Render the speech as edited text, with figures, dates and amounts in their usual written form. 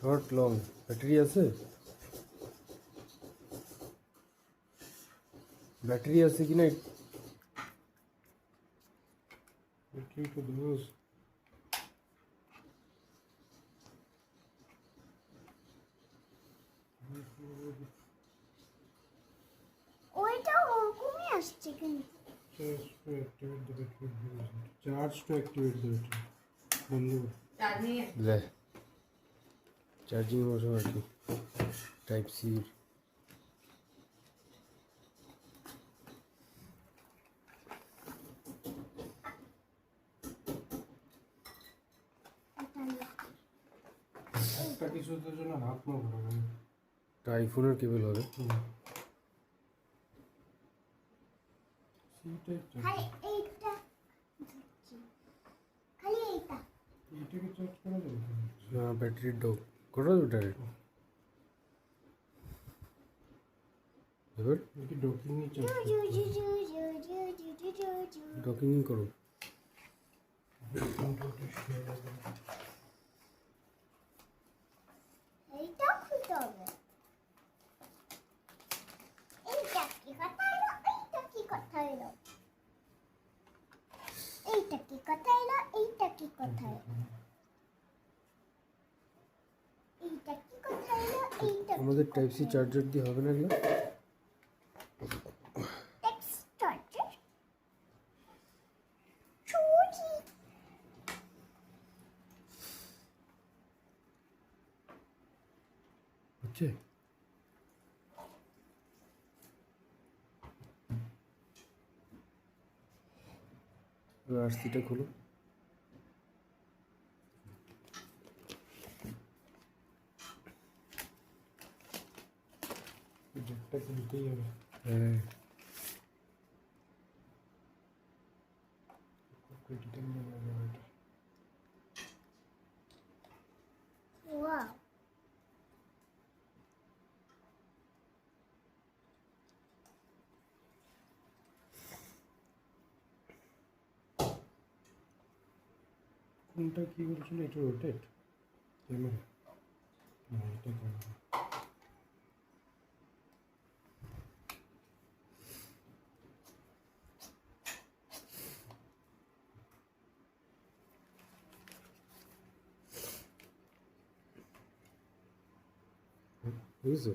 Short long battery আছে? Battery আছে কি না? ব্যাটারি তো দোষ। ওইটা ওরকমই আসছে কিন্তু। Charge to activate the battery. বন্ধ লে চার্জিং বসো আর কি। Type C. একটা কিছুর জন্য হাত মারবো না। আইফোনের কেবল হবে। খালি এইটা খালি এইটা এইটাকে চার্জ করা যাবে না? ব্যাটারি ডক করা যাবে ডাইরেক্ট। এবার কি ডকিং চার্জ ডকিং করো। এইটা খুলতে হবে। এইটা কি কথা এলো? এইটা কি কথা এলো? এইটা কি কথা এলো? এইটা কি কথা এলো? এইটা কি কথা এলো? এইটা আমাদের টাইপ সি চার্জার দিয়ে হবে না এগুলো? টেক্সট চার্জার চুরি হচ্ছে আরসিটা খুলো। জ্যাকটা খুলতেই হবে। হ্যাঁ ক্রিটিক্যাল লেভেল এটা। ওয়াও কোনটা কি বলছিল? এটা রোটেট ক্যামেরা না, এটা ক্যামেরা। বুঝছো?